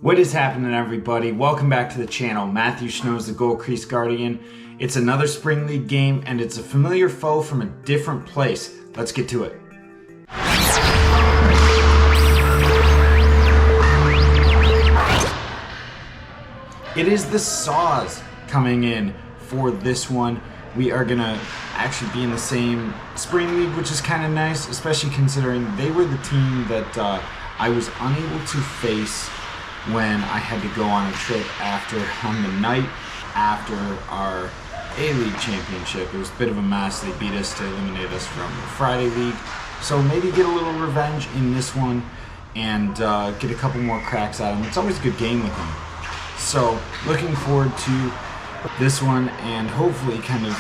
What is happening, everybody? Welcome back to the channel. Matthew Snow's the Gold Crease Guardian. It's another Spring League game, and it's a familiar foe from a different place. Let's get to it. It is the Saws coming in for this one. We are gonna actually be in the same Spring League, which is kind of nice, especially considering they were the team that I was unable to face when I had to go on a trip on the night after our A-League championship. It was a bit of a mess. They beat us to eliminate us from the Friday League. So maybe get a little revenge in this one and get a couple more cracks at them. It's always a good game with them. So looking forward to this one and hopefully kind of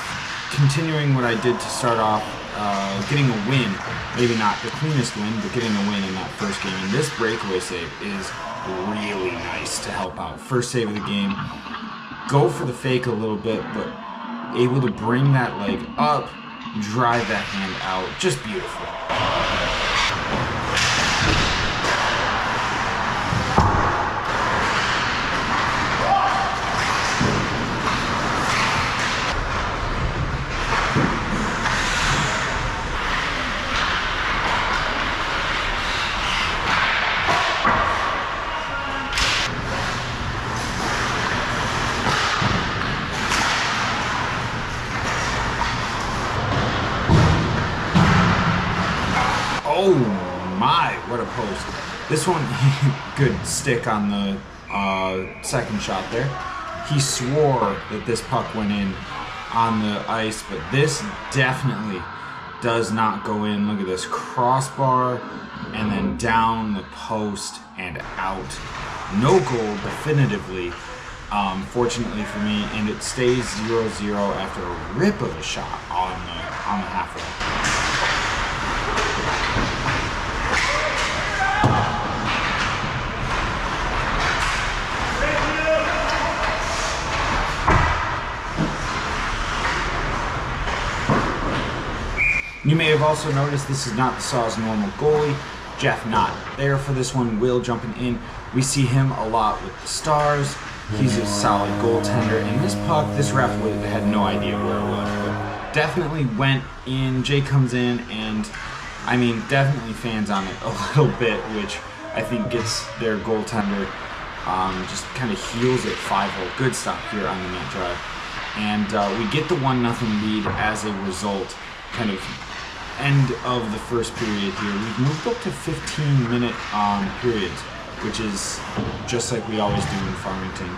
continuing what I did to start off, getting a win. Maybe not the cleanest win, but getting a win in that first game. And this breakaway save is really nice to help out. First save of the game. Go for the fake a little bit, but able to bring that leg up, drive that hand out. Just beautiful. Oh my, what a post. This one, good stick on the second shot there. He swore that this puck went in on the ice, but this definitely does not go in. Look at this, crossbar and then down the post and out. No goal, definitively, fortunately for me, and it stays 0-0 after a rip of a shot on the half wall. You may have also noticed this is not the Saws' normal goalie. Jeff not there for this one. Will jumping in. We see him a lot with the Stars. He's a solid goaltender. And this puck, this ref had no idea where it was, but definitely went in. Jay comes in and, I mean, definitely fans on it a little bit, which I think gets their goaltender, just kind of heals it 5-hole. Good stop here on the net drive. And we get the 1-0 lead as a result, kind of end of the first period here. We've moved up to 15-minute periods, which is just like we always do in Farmington.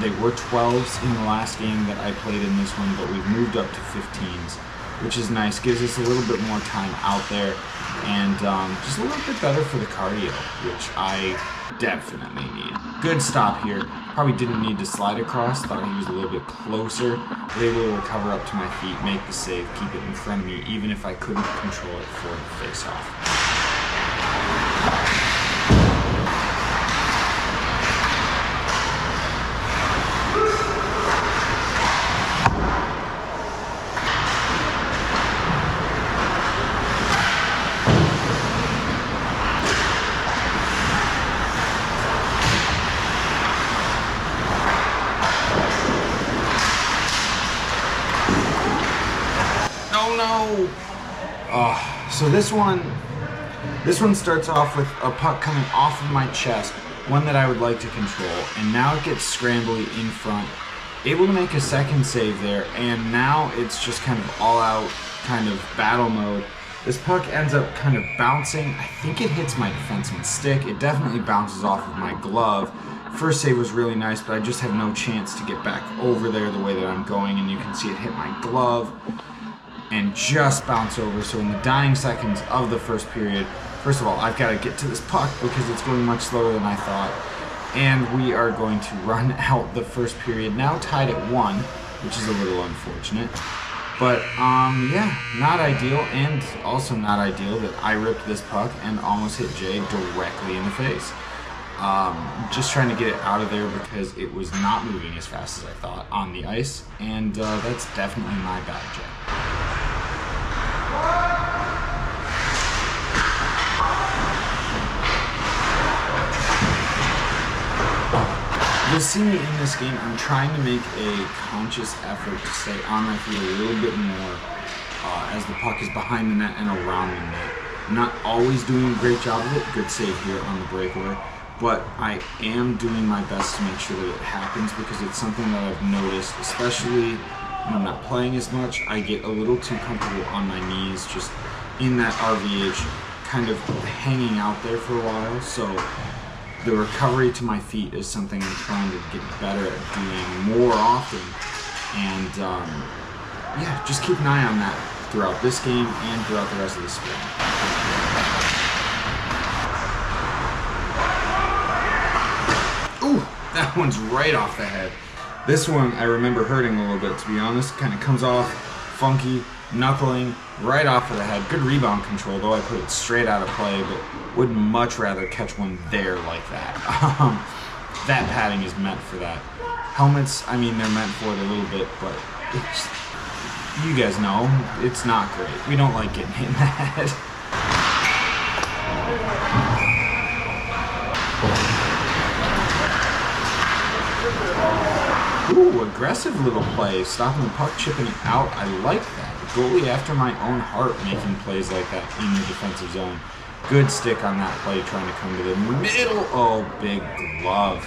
They were 12s in the last game that I played in this one, but we've moved up to 15s, which is nice. Gives us a little bit more time out there and just a little bit better for the cardio, which I definitely need. Good stop here. Probably didn't need to slide across. Thought he was a little bit closer. Was able to recover up to my feet, make the save, keep it in front of me, even if I couldn't control it for the face-off. No. So this one starts off with a puck coming off of my chest, one that I would like to control, and now it gets scrambly in front. Able to make a second save there, and now it's just kind of all-out kind of battle mode. This puck ends up kind of bouncing. I think it hits my defenseman's stick. It definitely bounces off of my glove. First save was really nice, but I just have no chance to get back over there the way that I'm going, and you can see it hit my glove and just bounce over. So in the dying seconds of the first period, first of all, I've got to get to this puck because it's going much slower than I thought. And we are going to run out the first period, now tied at 1, which is a little unfortunate. But, yeah, not ideal, and also not ideal that I ripped this puck and almost hit Jay directly in the face. Just trying to get it out of there because it was not moving as fast as I thought on the ice, and that's definitely my bad, Jay. you'll see me in this game, I'm trying to make a conscious effort to stay on my feet a little bit more as the puck is behind the net and around the net. I'm not always doing a great job of it. Good save here on the breakaway. But I am doing my best to make sure that it happens because it's something that I've noticed, especially when I'm not playing as much. I get a little too comfortable on my knees, just in that RVH, kind of hanging out there for a while. So the recovery to my feet is something I'm trying to get better at doing more often. And yeah, just keep an eye on that throughout this game and throughout the rest of the spring. Ooh, that one's right off the head. This one I remember hurting a little bit, to be honest. Kind of comes off funky, knuckling, right off of the head. Good rebound control, though I put it straight out of play, but would much rather catch one there like that. That padding is meant for that. Helmets, I mean, they're meant for it a little bit, but it's, you guys know, it's not great. We don't like getting hit in the head. Ooh, aggressive little play, stopping the puck, chipping it out. I like that. Goalie after my own heart making plays like that in the defensive zone. Good stick on that play, trying to come to the middle. Oh, big glove.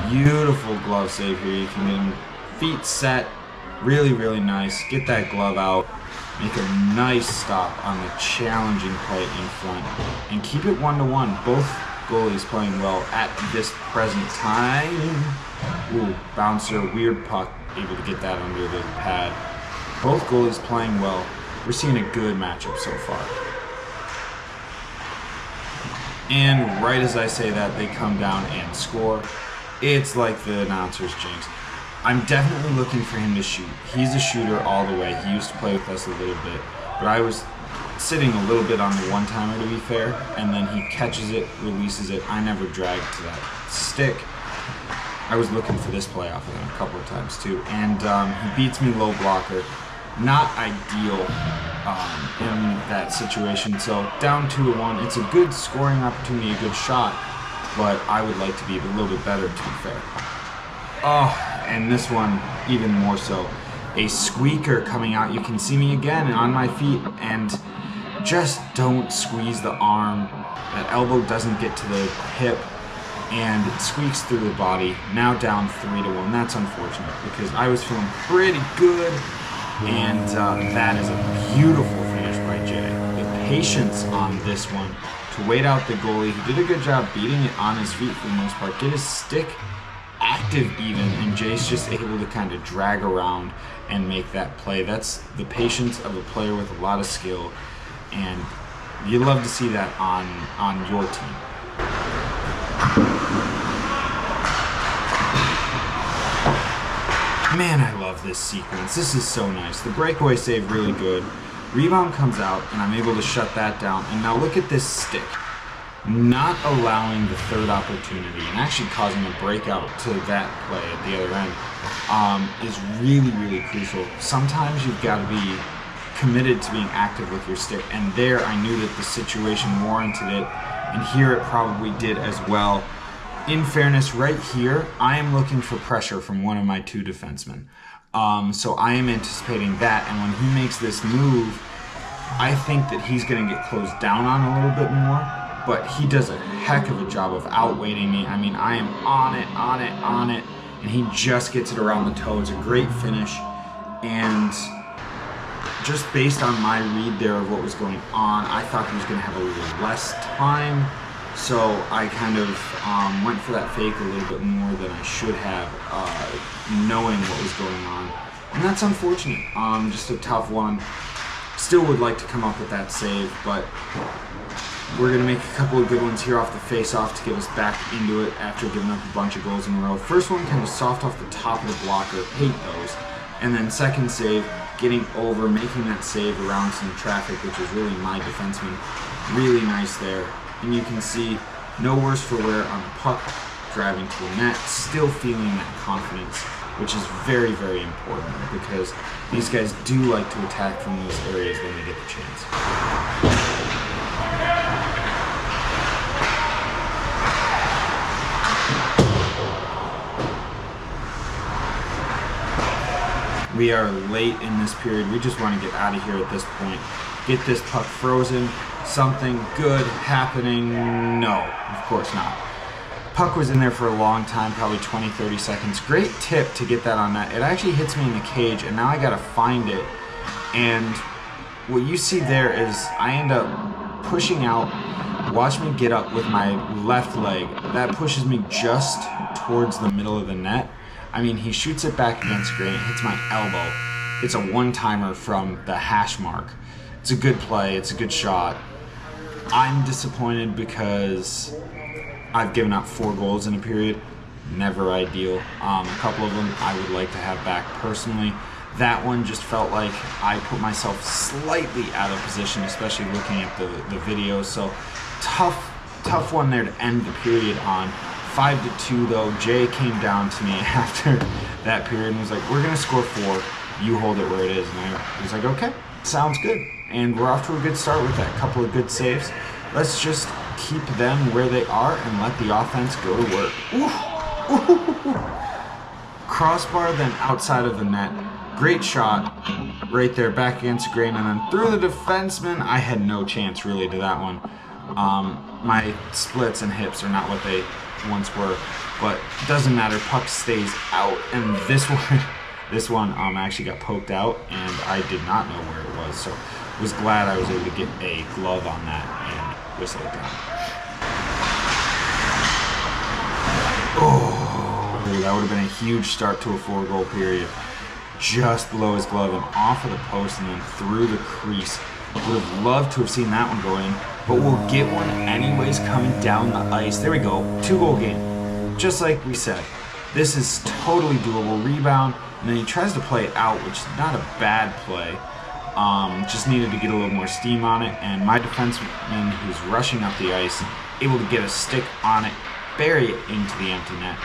Beautiful glove save here. You can get him feet set. Really, really nice. Get that glove out. Make a nice stop on the challenging play in front. And keep it 1-1. Both goalies playing well at this present time. Ooh, bouncer, weird puck. Able to get that under the pad. Both goalies playing well. We're seeing a good matchup so far. And right as I say that, they come down and score. It's like the announcer's jinx. I'm definitely looking for him to shoot. He's a shooter all the way. He used to play with us a little bit. But I was sitting a little bit on the one-timer, to be fair. And then he catches it, releases it. I never dragged to that stick. I was looking for this play off of him a couple of times, too. And he beats me low blocker. Not ideal in that situation. So down 2-1. It's a good scoring opportunity, a good shot. But I would like to be a little bit better, to be fair. Oh, and this one even more so. A squeaker coming out. You can see me again on my feet, and just don't squeeze the arm. That elbow doesn't get to the hip, and it squeaks through the body. Now down 3-1. That's unfortunate because I was feeling pretty good, and that is a beautiful finish by Jay. The patience on this one to wait out the goalie. He did a good job beating it on his feet for the most part. Get his stick active even, and Jay's just able to kind of drag around and make that play. That's the patience of a player with a lot of skill, and you love to see that on your team. Man, I love this sequence. This is so nice. The breakaway save really good. Rebound comes out, and I'm able to shut that down. And now look at this stick. Not allowing the third opportunity and actually causing a breakout to that play at the other end is really, really crucial. Sometimes you've got to be committed to being active with your stick, and there I knew that the situation warranted it, and here it probably did as well. In fairness, right here, I am looking for pressure from one of my two defensemen. So I am anticipating that, and when he makes this move, I think that he's going to get closed down on a little bit more. But he does a heck of a job of outweighting me. I mean, I am on it, and he just gets it around the toe. It's a great finish, and just based on my read there of what was going on, I thought he was going to have a little less time, so I kind of went for that fake a little bit more than I should have, knowing what was going on, and that's unfortunate. Just a tough one. Still would like to come up with that save, but we're going to make a couple of good ones here off the face-off to get us back into it after giving up a bunch of goals in a row. First one kind of soft off the top of the blocker. Hate those. And then second save, getting over, making that save around some traffic, which is really my defenseman. Really nice there. And you can see no worse for wear on the puck, driving to the net, still feeling that confidence, which is very, very important because these guys do like to attack from those areas when they get the chance. We are late in this period. We just want to get out of here at this point. Get this puck frozen. Something good happening? No, of course not. Puck was in there for a long time, probably 20-30 seconds. Great tip to get that on net. It actually hits me in the cage, and now I gotta find it. And what you see there is I end up pushing out. Watch me get up with my left leg. That pushes me just towards the middle of the net. I mean, he shoots it back against the grain. It hits my elbow. It's a one-timer from the hash mark. It's a good play. It's a good shot. I'm disappointed because I've given up 4 goals in a period. Never ideal. A couple of them I would like to have back personally. That one just felt like I put myself slightly out of position, especially looking at the video. So tough one there to end the period on. 5-2 though. Jay came down to me after that period and was like, we're gonna score 4. You hold it where it is. And I was like, okay, sounds good. And we're off to a good start with that. Couple of good saves. Let's just keep them where they are and let the offense go to work. Ooh. Crossbar, then outside of the net. Great shot right there, back against the grain, and then through the defenseman. I had no chance really to that one. My splits and hips are not what they once were, but it doesn't matter. Puck stays out, and this one actually got poked out, and I did not know where it was, so was glad I was able to get a glove on that and whistle it down. Oh, that would have been a huge start to a 4-goal period. Just below his glove and off of the post and then through the crease. Would have loved to have seen that one go in, but we'll get one anyways coming down the ice. There we go, 2-goal game. Just like we said, this is totally doable. Rebound, and then he tries to play it out, which is not a bad play. Just needed to get a little more steam on it, and my defenseman who's rushing up the ice, able to get a stick on it, bury it into the empty net.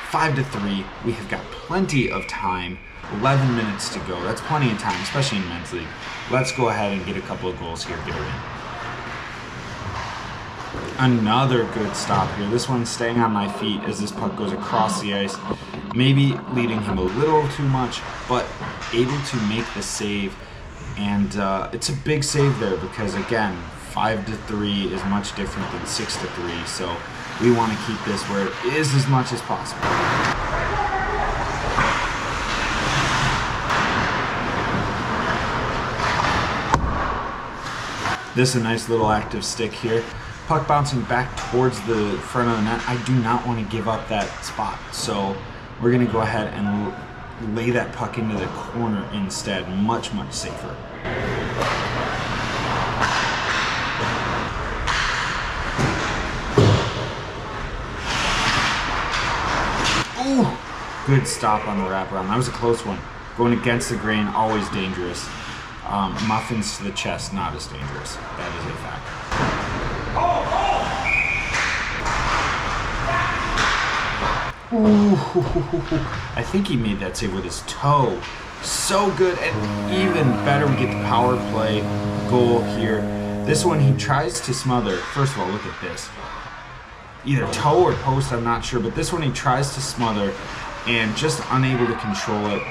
5-3, we have got plenty of time. 11 minutes to go. That's plenty of time, especially in men's league. Let's go ahead and get a couple of goals here, get a win. Another good stop here. This one's staying on my feet as this puck goes across the ice. Maybe leading him a little too much, but able to make the save. And it's a big save there because, again, 5-3 is much different than 6-3. So we want to keep this where it is as much as possible. This is a nice little active stick here. Puck bouncing back towards the front of the net. I do not want to give up that spot, so we're going to go ahead and lay that puck into the corner instead. Much, much safer. Ooh, good stop on the wraparound. That was a close one. Going against the grain, always dangerous. Muffins to the chest, not as dangerous. That is a fact. Ooh, I think he made that save with his toe. So good, and even better, we get the power play goal here. This one he tries to smother. First of all, look at this. Either toe or post, I'm not sure, but this one he tries to smother and just unable to control it.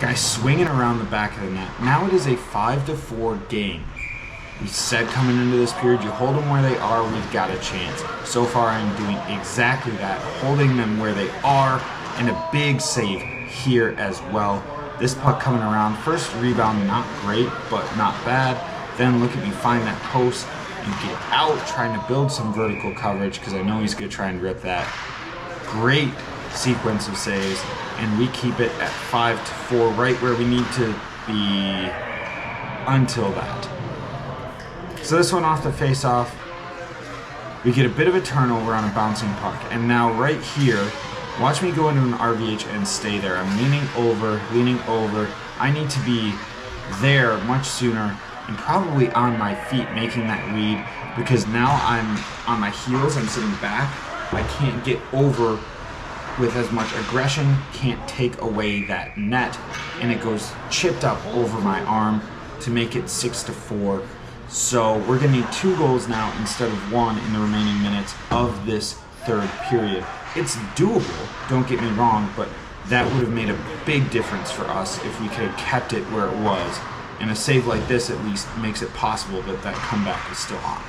Guy swinging around the back of the net. Now it is a 5-4 game. We said coming into this period, you hold them where they are, we've got a chance. So far I'm doing exactly that, holding them where they are, and a big save here as well. This puck coming around, first rebound not great, but not bad. Then look at me find that post and get out, trying to build some vertical coverage because I know he's going to try and rip that. Great sequence of saves, and we keep it at 5-4, right where we need to be until that. So this one off the face-off, we get a bit of a turnover on a bouncing puck, and now right here, watch me go into an RVH and stay there. I'm leaning over. I need to be there much sooner and probably on my feet making that read, because now I'm on my heels, I'm sitting back. I can't get over with as much aggression, can't take away that net, and it goes chipped up over my arm to make it 6-4. So we're gonna need 2 goals now instead of 1 in the remaining minutes of this third period. It's doable, don't get me wrong, but that would have made a big difference for us if we could have kept it where it was. And a save like this at least makes it possible that that comeback is still on.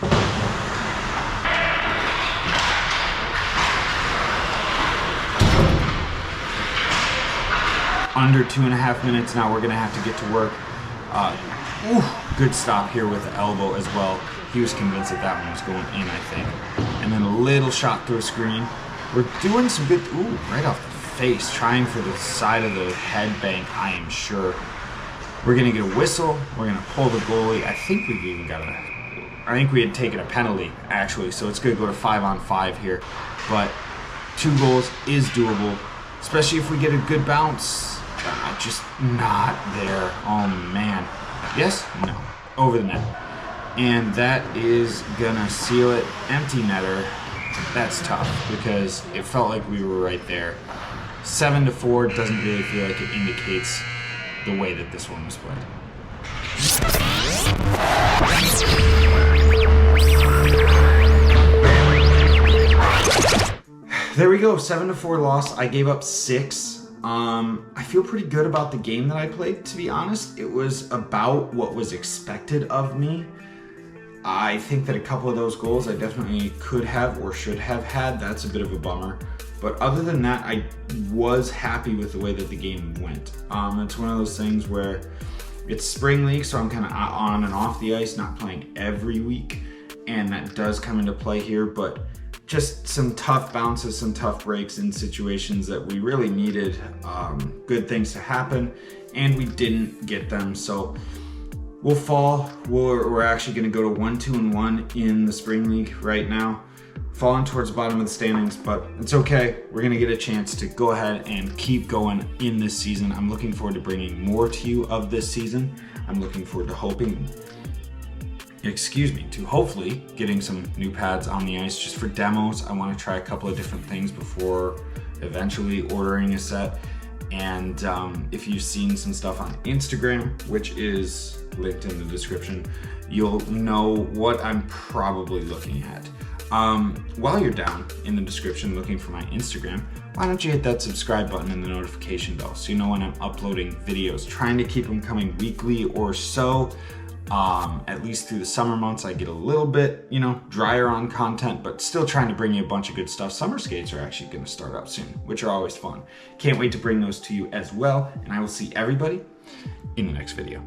Under 2.5 minutes now, we're gonna have to get to work. Good stop here with the elbow as well. He was convinced that that one was going in, I think. And then a little shot through a screen. We're doing some good, right off the face, trying for the side of the head bank, I am sure. We're gonna get a whistle, we're gonna pull the goalie. I think we've even got I think we had taken a penalty, actually, so it's gonna go to 5-on-5 here. But 2 goals is doable, especially if we get a good bounce. Just not there. Oh man. Yes? No. Over the net. And that is gonna seal it. Empty netter. That's tough because it felt like we were right there. 7-4 doesn't really feel like it indicates the way that this one was played. There we go, 7-4 loss. I gave up 6. I feel pretty good about the game that I played, to be honest. It was about what was expected of me. I think that a couple of those goals I definitely could have or should have had. That's a bit of a bummer. But other than that, I was happy with the way that the game went. It's one of those things where it's spring league, so I'm kind of on and off the ice, not playing every week. And that does come into play here, but just some tough bounces, some tough breaks in situations that we really needed good things to happen, and we didn't get them. So we'll fall. We're actually going to go to 1-2-1 in the spring league right now, falling towards the bottom of the standings, but it's okay. We're going to get a chance to go ahead and keep going in this season. I'm looking forward to bringing more to you of this season. I'm looking forward to hopefully getting some new pads on the ice just for demos. I want to try a couple of different things before eventually ordering a set. And if you've seen some stuff on Instagram, which is linked in the description, you'll know what I'm probably looking at. While you're down in the description looking for my Instagram, why don't you hit that subscribe button and the notification bell so you know when I'm uploading videos. Trying to keep them coming weekly or so. At least through the summer months, I get a little bit, drier on content, but still trying to bring you a bunch of good stuff. Summer skates are actually going to start up soon, which are always fun. Can't wait to bring those to you as well, and I will see everybody in the next video.